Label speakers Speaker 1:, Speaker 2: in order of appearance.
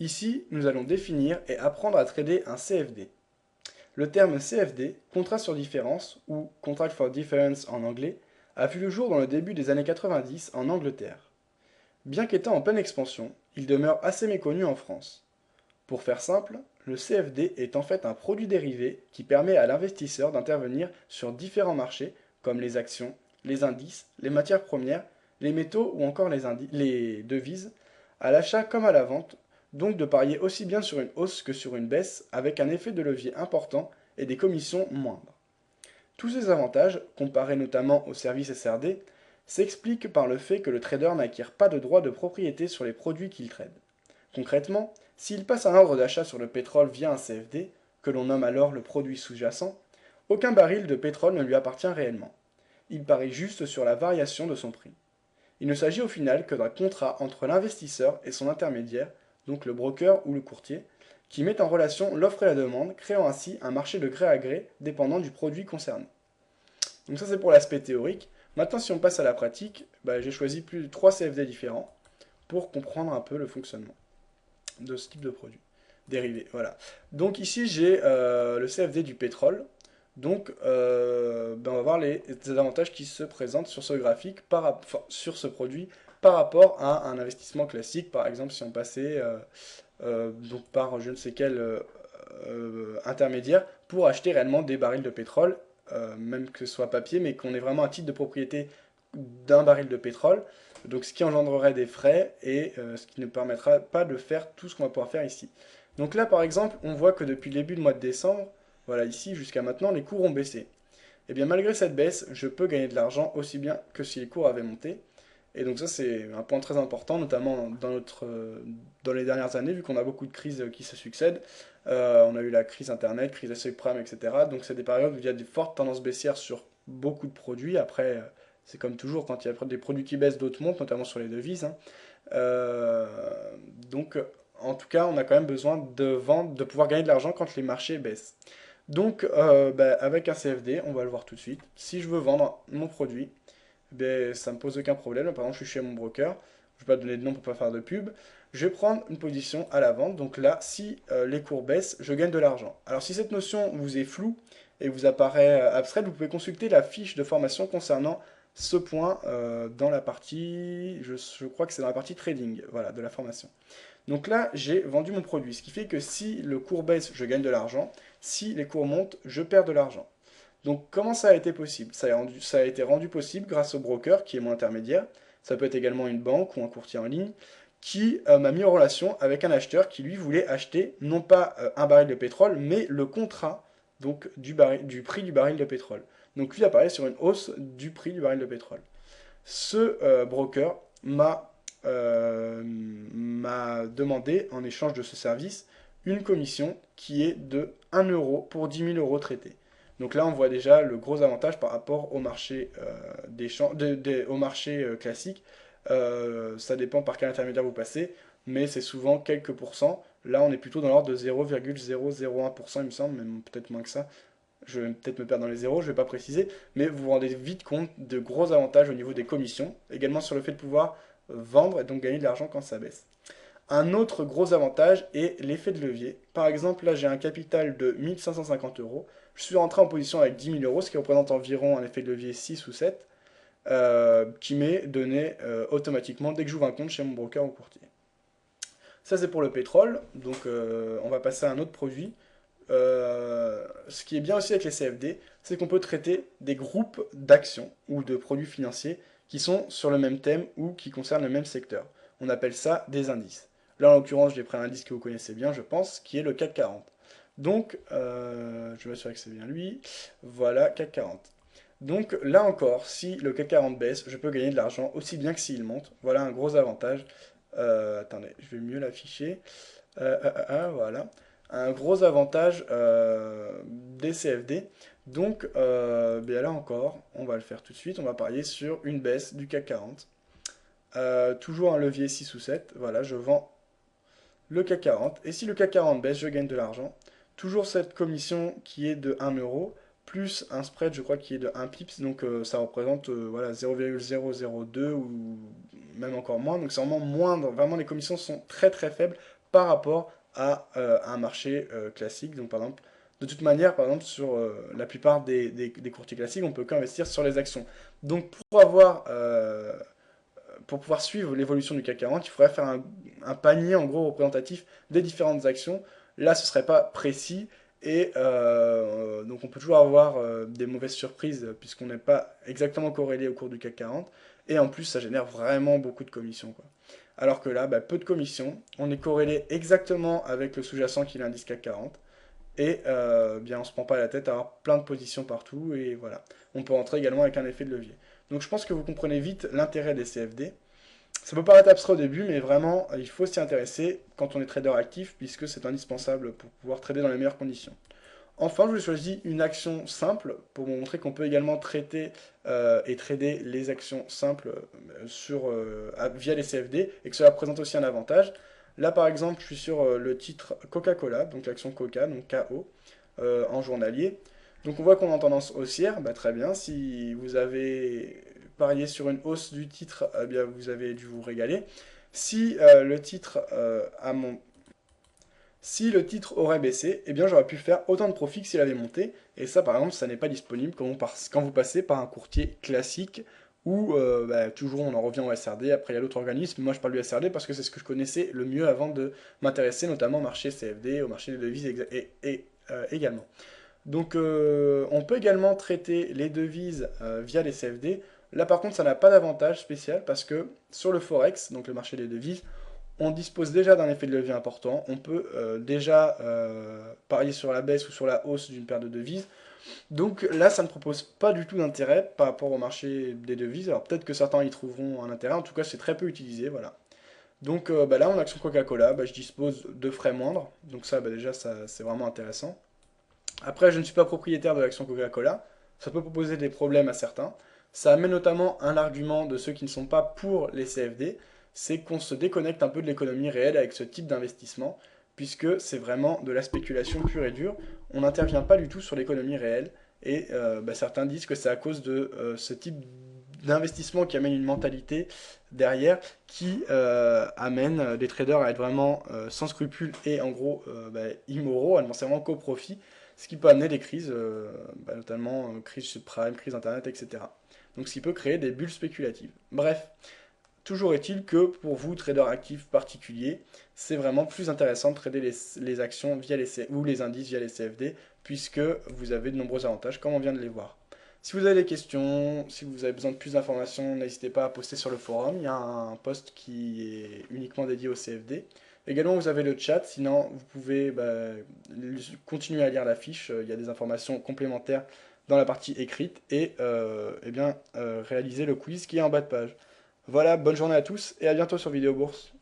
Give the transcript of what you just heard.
Speaker 1: Ici, nous allons définir et apprendre à trader un CFD. Le terme CFD, contrat sur différence, ou Contract for Difference en anglais, a vu le jour dans le début des années 90 en Angleterre. Bien qu'étant en pleine expansion, il demeure assez méconnu en France. Pour faire simple, le CFD est en fait un produit dérivé qui permet à l'investisseur d'intervenir sur différents marchés comme les actions, les indices, les matières premières, les métaux ou encore les devises, à l'achat comme à la vente, donc de parier aussi bien sur une hausse que sur une baisse avec un effet de levier important et des commissions moindres. Tous ces avantages, comparés notamment au service SRD, s'expliquent par le fait que le trader n'acquiert pas de droit de propriété sur les produits qu'il trade. Concrètement, s'il passe un ordre d'achat sur le pétrole via un CFD, que l'on nomme alors le produit sous-jacent, aucun baril de pétrole ne lui appartient réellement. Il parie juste sur la variation de son prix. Il ne s'agit au final que d'un contrat entre l'investisseur et son intermédiaire, donc le broker ou le courtier, qui met en relation l'offre et la demande, créant ainsi un marché de gré à gré dépendant du produit concerné. Donc ça c'est pour l'aspect théorique. Maintenant si on passe à la pratique, j'ai choisi plus de 3 CFD différents pour comprendre un peu le fonctionnement de ce type de produit dérivé. Voilà. Donc ici j'ai le CFD du pétrole. Donc on va voir les avantages qui se présentent sur ce graphique, sur ce produit, par rapport à un investissement classique. Par exemple, si on passait donc par je ne sais quel intermédiaire pour acheter réellement des barils de pétrole, même que ce soit papier, mais qu'on ait vraiment un titre de propriété d'un baril de pétrole, donc ce qui engendrerait des frais et ce qui ne permettra pas de faire tout ce qu'on va pouvoir faire ici. Donc là par exemple, on voit que depuis le début du mois de décembre, voilà ici jusqu'à maintenant, les cours ont baissé. Et bien malgré cette baisse, je peux gagner de l'argent aussi bien que si les cours avaient monté. Et donc ça c'est un point très important, notamment dans les dernières années, vu qu'on a beaucoup de crises qui se succèdent. On a eu la crise Internet, crise des subprimes, etc. Donc c'est des périodes où il y a des fortes tendances baissières sur beaucoup de produits. Après, c'est comme toujours, quand il y a des produits qui baissent, d'autres montent, notamment sur les devises, hein. Euh, donc en tout cas, on a quand même besoin de vendre, de pouvoir gagner de l'argent quand les marchés baissent. Donc avec un CFD, on va le voir tout de suite. Si je veux vendre mon produit, ça ne me pose aucun problème. Par exemple, je suis chez mon broker, je ne vais pas donner de nom pour ne pas faire de pub. Je vais prendre une position à la vente. Donc là, si les cours baissent, je gagne de l'argent. Alors si cette notion vous est floue et vous apparaît abstraite, vous pouvez consulter la fiche de formation concernant ce point dans la partie, je crois que c'est dans la partie trading, voilà, de la formation. Donc là, j'ai vendu mon produit, ce qui fait que si le cours baisse, je gagne de l'argent. Si les cours montent, je perds de l'argent. Donc comment ça a été possible? Ça a été rendu possible grâce au broker qui est mon intermédiaire. Ça peut être également une banque ou un courtier en ligne qui m'a mis en relation avec un acheteur qui lui voulait acheter non pas un baril de pétrole, mais le contrat donc du prix du baril de pétrole. Donc lui apparaît sur une hausse du prix du baril de pétrole. Ce broker m'a demandé en échange de ce service une commission qui est de 1 euro pour 10 000 euros traités. Donc là, on voit déjà le gros avantage par rapport au marché, au marché classique. Ça dépend par quel intermédiaire vous passez, mais c'est souvent quelques pourcents. Là, on est plutôt dans l'ordre de 0,001%, il me semble, même peut-être moins que ça. Je vais peut-être me perdre dans les zéros, je ne vais pas préciser, mais vous vous rendez vite compte de gros avantages au niveau des commissions, également sur le fait de pouvoir vendre et donc gagner de l'argent quand ça baisse. Un autre gros avantage est l'effet de levier. Par exemple, là j'ai un capital de 1550 euros. Je suis rentré en position avec 10 000 euros, ce qui représente environ un effet de levier 6 ou 7, qui m'est donné automatiquement dès que j'ouvre un compte chez mon broker ou courtier. Ça c'est pour le pétrole, donc on va passer à un autre produit. Ce qui est bien aussi avec les CFD, c'est qu'on peut traiter des groupes d'actions ou de produits financiers qui sont sur le même thème ou qui concernent le même secteur. On appelle ça des indices. Là, en l'occurrence, j'ai pris un indice que vous connaissez bien, je pense, qui est le CAC 40. Donc, je vais m'assurer que c'est bien lui. Voilà, CAC 40. Donc, là encore, si le CAC 40 baisse, je peux gagner de l'argent aussi bien que s'il monte. Voilà un gros avantage. Attendez, je vais mieux l'afficher. Voilà. Un gros avantage des CFD. Donc, bien là encore, on va le faire tout de suite. On va parier sur une baisse du CAC 40. Toujours un levier 6 ou 7. Voilà, je vends le CAC 40. Et si le CAC 40 baisse, je gagne de l'argent. Toujours cette commission qui est de 1 euro, plus un spread, je crois, qui est de 1 pips. Donc ça représente voilà, 0,002 ou même encore moins. Donc c'est vraiment moindre. Vraiment, les commissions sont très très faibles par rapport à un marché classique. Donc par exemple, de toute manière, par exemple, sur la plupart des courtiers classiques, on peut qu'investir sur les actions. Donc pour pouvoir suivre l'évolution du CAC 40, il faudrait faire un panier en gros représentatif des différentes actions. Là, ce ne serait pas précis et donc on peut toujours avoir des mauvaises surprises puisqu'on n'est pas exactement corrélé au cours du CAC 40. Et en plus, ça génère vraiment beaucoup de commissions, quoi. Alors que là, bah, peu de commissions. On est corrélé exactement avec le sous-jacent qui est l'indice CAC 40. Et bien, on se prend pas la tête à avoir plein de positions partout. Et voilà. On peut rentrer également avec un effet de levier. Donc je pense que vous comprenez vite l'intérêt des CFD. Ça peut paraître abstrait au début, mais vraiment, il faut s'y intéresser quand on est trader actif, puisque c'est indispensable pour pouvoir trader dans les meilleures conditions. Enfin, je vous ai choisi une action simple pour vous montrer qu'on peut également traiter et trader les actions simples via les CFD et que cela présente aussi un avantage. Là, par exemple, je suis sur le titre Coca-Cola, donc l'action Coca, donc KO, en journalier. Donc on voit qu'on est en tendance haussière, bah, très bien. Si vous avez parié sur une hausse du titre, eh bien, vous avez dû vous régaler. Si le titre si le titre aurait baissé, eh bien j'aurais pu faire autant de profit que s'il avait monté. Et ça, par exemple, ça n'est pas disponible quand vous passez par un courtier classique où bah, toujours on en revient au SRD. Après, il y a l'autre organisme. Moi, je parle du SRD parce que c'est ce que je connaissais le mieux avant de m'intéresser notamment au marché CFD, au marché des devises également. Donc, on peut également traiter les devises via les CFD. Là, par contre, ça n'a pas d'avantage spécial parce que sur le Forex, donc le marché des devises, on dispose déjà d'un effet de levier important. On peut déjà parier sur la baisse ou sur la hausse d'une paire de devises. Donc là, ça ne propose pas du tout d'intérêt par rapport au marché des devises. Alors peut-être que certains y trouveront un intérêt. En tout cas, c'est très peu utilisé. Voilà. Donc bah là, en action Coca-Cola, bah, je dispose de frais moindres. Donc ça, bah, déjà, ça, c'est vraiment intéressant. Après, je ne suis pas propriétaire de l'action Coca-Cola. Ça peut poser des problèmes à certains. Ça amène notamment un argument de ceux qui ne sont pas pour les CFD, c'est qu'on se déconnecte un peu de l'économie réelle avec ce type d'investissement, puisque c'est vraiment de la spéculation pure et dure. On n'intervient pas du tout sur l'économie réelle, et bah, certains disent que c'est à cause de ce type d'investissement qui amène une mentalité derrière, qui amène des traders à être vraiment sans scrupules et en gros bah, immoraux, à ne penser vraiment qu'au profit, ce qui peut amener des crises, bah, notamment crise subprime, crise internet, etc. Donc ce qui peut créer des bulles spéculatives. Bref, toujours est-il que pour vous, traders actifs particuliers, c'est vraiment plus intéressant de trader les actions via ou les indices via les CFD, puisque vous avez de nombreux avantages, comme on vient de les voir. Si vous avez des questions, si vous avez besoin de plus d'informations, n'hésitez pas à poster sur le forum. Il y a un post qui est uniquement dédié au CFD. Également, vous avez le chat, sinon vous pouvez bah, continuer à lire la fiche. Il y a des informations complémentaires dans la partie écrite et eh bien, réaliser le quiz qui est en bas de page. Voilà, bonne journée à tous et à bientôt sur Vidéo Bourse.